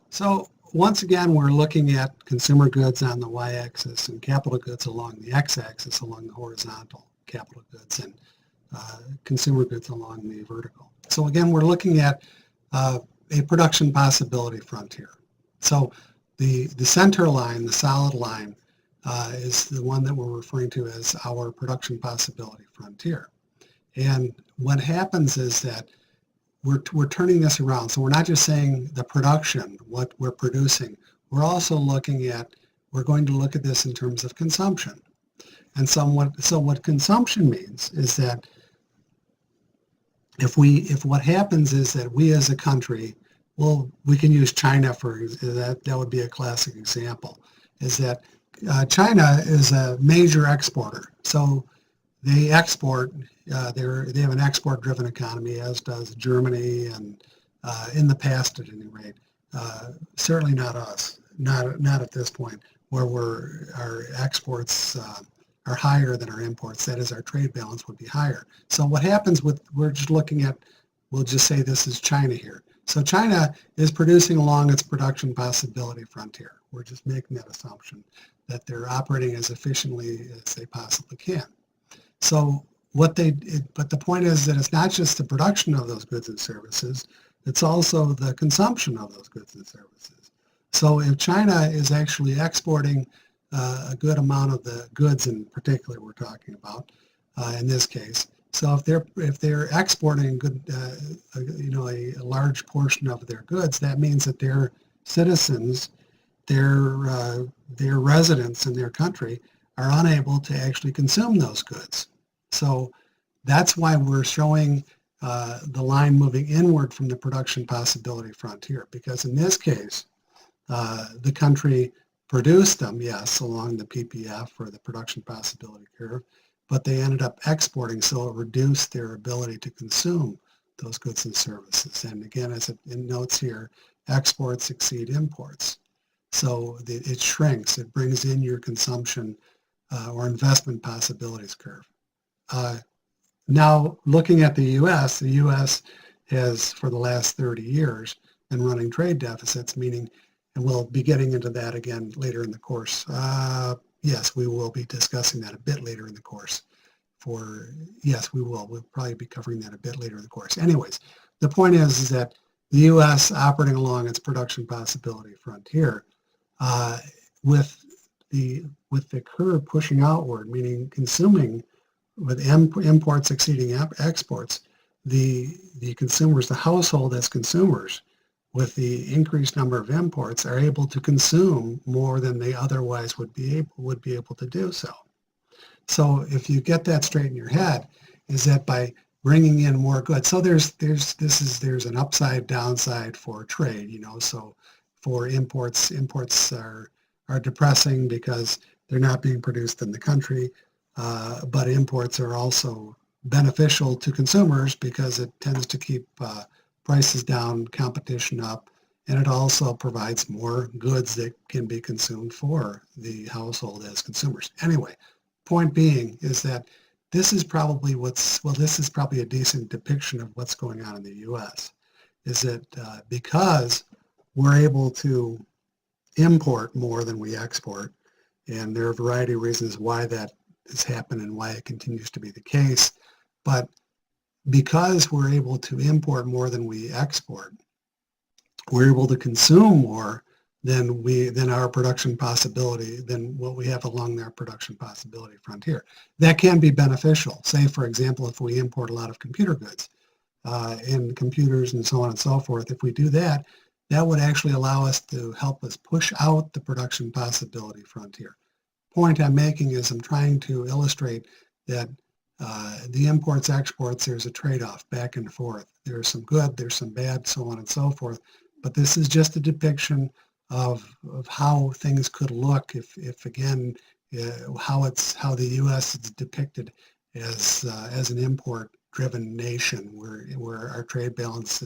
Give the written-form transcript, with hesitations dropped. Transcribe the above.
So once again, we're looking at consumer goods on the y-axis and capital goods along the x-axis along the horizontal, capital goods and consumer goods along the vertical. So again, we're looking at a production possibility frontier. So the center line, the solid line, is the one that we're referring to as our production possibility frontier. And what happens is that we're turning this around. So we're not just saying the production, what we're producing. We're also we're going to look at this in terms of consumption. And so what consumption means is that if what happens is that we as a country, well, we can use China for that. That would be a classic example. Is that China is a major exporter. So they export. They have an export-driven economy, as does Germany, and in the past, at any rate. Certainly not us. Not at this point, where our exports are higher than our imports. That is, our trade balance would be higher. So what happens we're just looking at, we'll just say this is China here. So China is producing along its production possibility frontier. We're just making that assumption that they're operating as efficiently as they possibly can. So but the point is that it's not just the production of those goods and services, it's also the consumption of those goods and services. So if China is actually exporting a good amount of the goods in particular we're talking about in this case, so if they're exporting a large portion of their goods, that means that their citizens, their residents in their country are unable to actually consume those goods. So that's why we're showing the line moving inward from the production possibility frontier, because in this case, the country produced them, yes, along the PPF or the production possibility curve, but they ended up exporting, so it reduced their ability to consume those goods and services. And again, as it notes here, exports exceed imports. So it shrinks. It brings in your consumption or investment possibilities curve. Now, looking at the U.S., the U.S. has, for the last 30 years, been running trade deficits, meaning, and we'll be getting into that again later in the course. Yes, we will be discussing that a bit later in the course. Yes, we will. We'll probably be covering that a bit later in the course. Anyways, the point is that the U.S. operating along its production possibility frontier, with the curve pushing outward, meaning consuming, with imports exceeding exports, the consumers, the household as consumers, with the increased number of imports, are able to consume more than they otherwise would be able to do so. So if you get that straight in your head, is that by bringing in more goods, so there's an upside downside for trade, so for imports are depressing because they're not being produced in the country, but imports are also beneficial to consumers because it tends to keep prices down, competition up, and it also provides more goods that can be consumed for the household as consumers. Anyway, point being is that this is probably a decent depiction of what's going on in the U.S. Is that because we're able to import more than we export, and there are a variety of reasons why that has happened and why it continues to be the case, but because we're able to import more than we export, we're able to consume more than our production possibility, than what we have along our production possibility frontier. That can be beneficial. Say, for example, if we import a lot of computer goods and computers and so on and so forth, if we do that, that would actually allow us to help us push out the production possibility frontier. Point I'm making is I'm trying to illustrate that the imports, exports, there's a trade-off back and forth. There's some good, there's some bad, so on and so forth. But this is just a depiction of how things could look if again, how the U.S. is depicted as an import-driven nation where our trade balance is